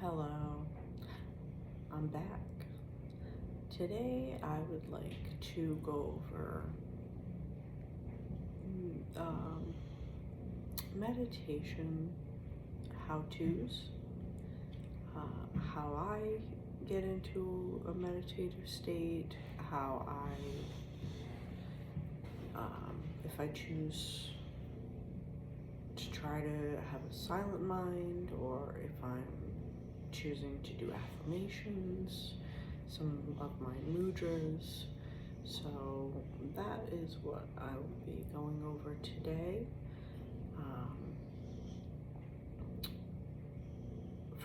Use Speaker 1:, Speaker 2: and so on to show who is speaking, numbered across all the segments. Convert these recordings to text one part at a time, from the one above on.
Speaker 1: Hello, I'm back. Today I would like to go over um, meditation how-tos, how I get into a meditative state, how if I choose to try to have a silent mind, or if I'm choosing to do affirmations, some of my mudras. So that is what I will be going over today.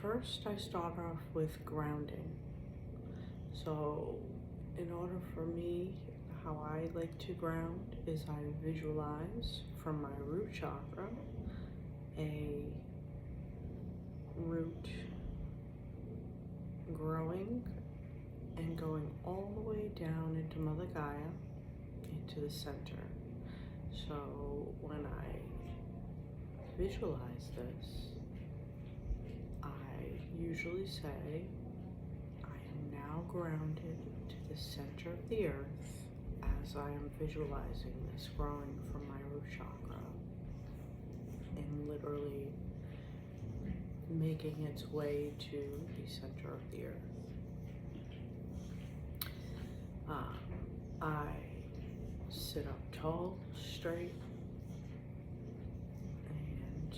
Speaker 1: First, I start off with grounding. So in order for me, how I like to ground is I visualize from my root chakra a root growing and going all the way down into Mother Gaia, into the center. So when I visualize this, I usually say, I am now grounded to the center of the earth as I am visualizing this growing from my root chakra and literally making its way to the center of the earth. I sit up tall, straight, and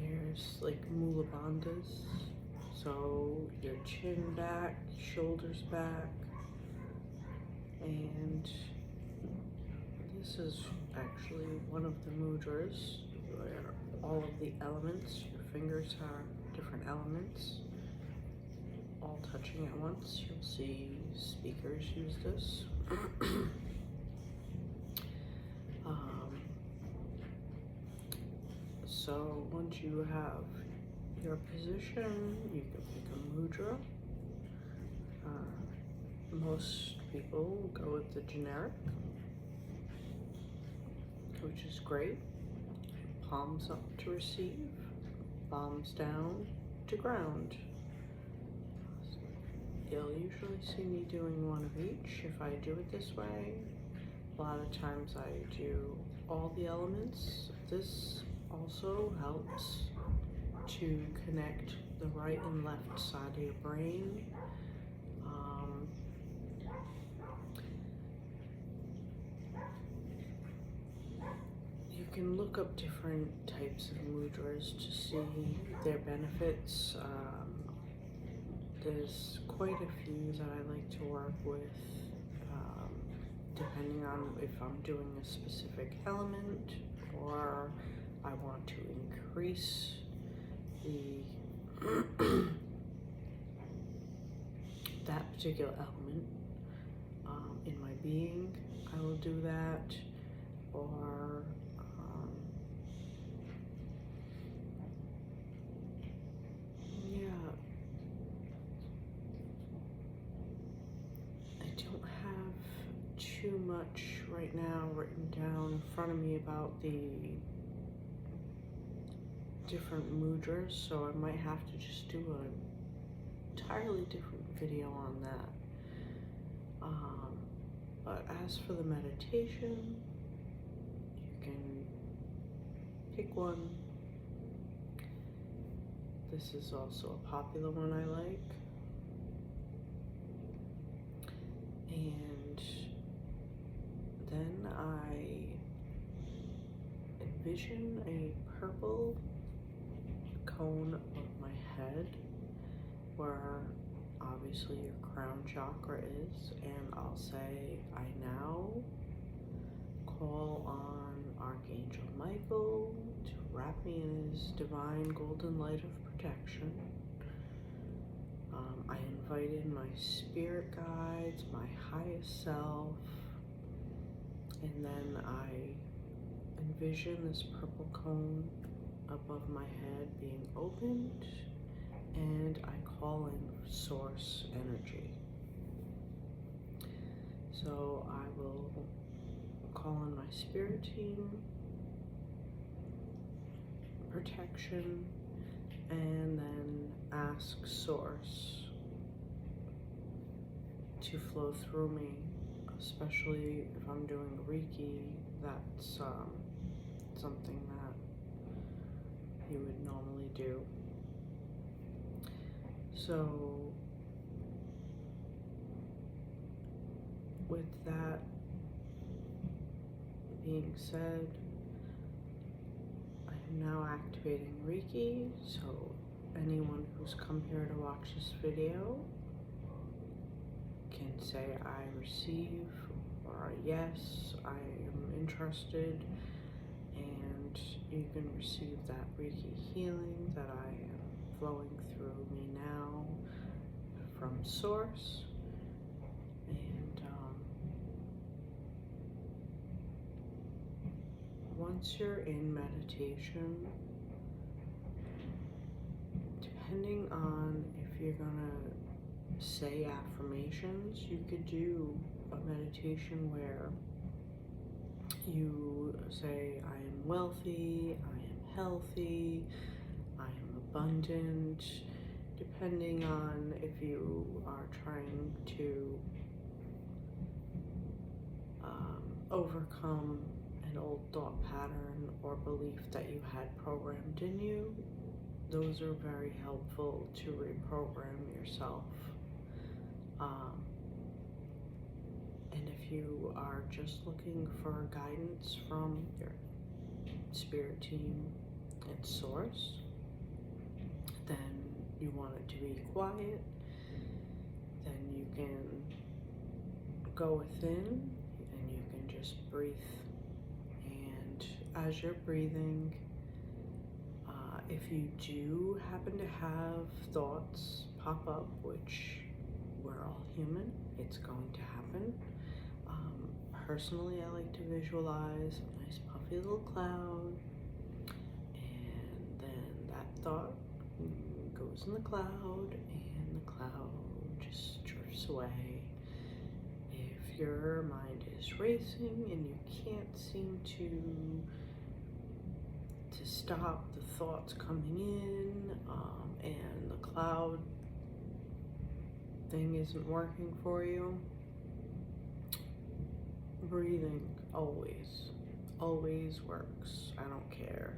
Speaker 1: there's like mula bandhas. So your chin back, shoulders back, and this is actually one of the mudras where all of the elements, your fingers are different elements, all touching at once. You'll see speakers use this. So once you have your position, you can pick a mudra. Most people go with the generic, which is great. Palms up to receive, palms down to ground. You'll usually see me doing one of each if I do it this way. A lot of times I do all the elements. This also helps to connect the right and left side of your brain. You can look up different types of mudras to see their benefits. There's quite a few that I like to work with, depending on if I'm doing a specific element or I want to increase that particular element in my being. I will do that, or too much right now written down in front of me about the different mudras, so I might have to just do an entirely different video on that. But as for the meditation, you can pick one. This is also a popular one I like. And then I envision a purple cone above my head where obviously your crown chakra is, and I'll say, I now call on Archangel Michael to wrap me in his divine golden light of protection. I invite in my spirit guides, my highest self, and then I envision this purple cone above my head being opened, and I call in source energy. So I will call in my spirit team, protection, and then ask Source to flow through me, especially if I'm doing Reiki. That's something that you would normally do. So with that being said, I am now activating Reiki, so anyone who's come here to watch this video can say I receive or yes, I am interested, and you can receive that Reiki healing that I am flowing through me now from Source. And once you're in meditation, depending on if you're gonna say affirmations, you could do a meditation where you say, I am wealthy, I am healthy, I am abundant, depending on if you are trying to overcome an old thought pattern or belief that you had programmed in you. Those are very helpful to reprogram yourself. And if you are just looking for guidance from your spirit team and Source, then you want it to be quiet, then you can go within and you can just breathe. And as you're breathing, if you do happen to have thoughts pop up, which we're all human, it's going to happen. Personally, I like to visualize a nice puffy little cloud, and then that thought goes in the cloud, and the cloud just drifts away. If your mind is racing and you can't seem to stop the thoughts coming in, and the cloud thing isn't working for you, breathing always works. I don't care.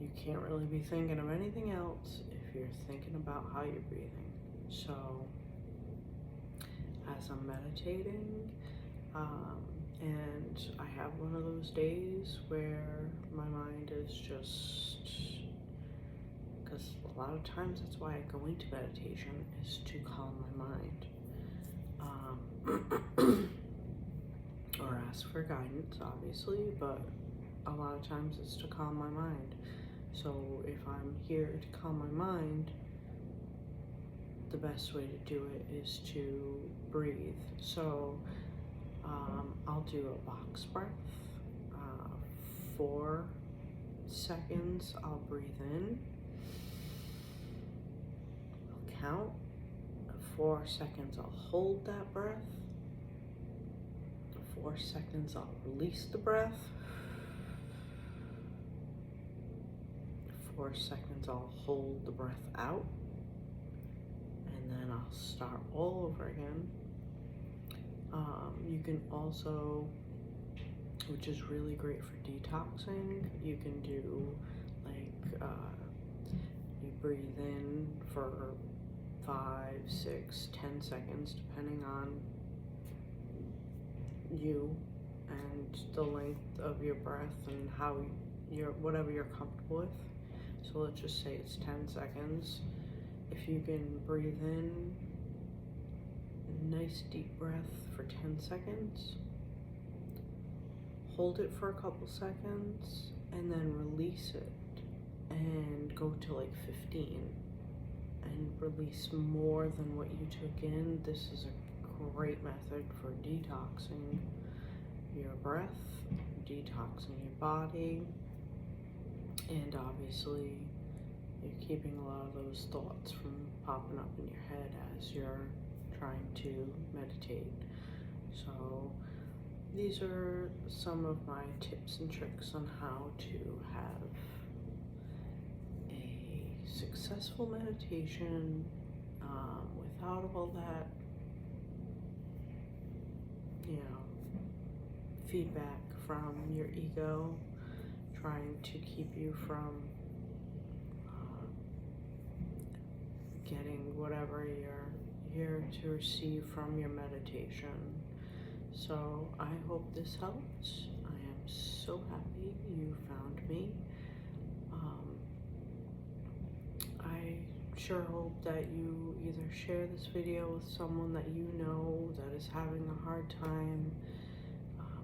Speaker 1: You can't really be thinking of anything else if you're thinking about how you're breathing. So as I'm meditating, and I have one of those days where my mind is just, because a lot of times that's why I go into meditation, is to calm my mind. Or ask for guidance, obviously, but a lot of times it's to calm my mind. So if I'm here to calm my mind, the best way to do it is to breathe. So I'll do a box breath. 4 seconds I'll breathe in. I'll count. 4 seconds I'll hold that breath. 4 seconds I'll release the breath. 4 seconds I'll hold the breath out. And then I'll start all over again. You can also, which is really great for detoxing, you can do like, you breathe in for 5, 6, 10 seconds, depending on you and the length of your breath and how whatever you're comfortable with. So let's just say it's 10 seconds. If you can breathe in a nice deep breath for 10 seconds, hold it for a couple seconds, and then release it and go to like 15 and release more than what you took in. This is a great method for detoxing your breath, detoxing your body, and obviously you're keeping a lot of those thoughts from popping up in your head as you're trying to meditate. So these are some of my tips and tricks on how to have a successful meditation without all that, you know, feedback from your ego trying to keep you from getting whatever you're here to receive from your meditation. So I hope this helps. I am so happy you found me. I sure hope that you either share this video with someone that you know that is having a hard time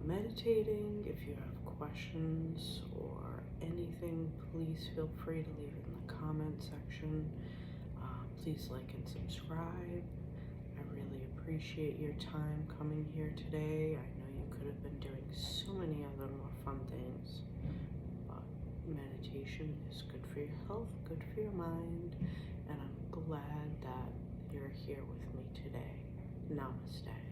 Speaker 1: meditating. If you have questions or anything, please feel free to leave it in the comment section. Please like and subscribe. I really appreciate your time coming here today. I know you could have been doing so many other more fun things, but meditation is good for your health, good for your mind, and I'm glad that you're here with me today. Namaste.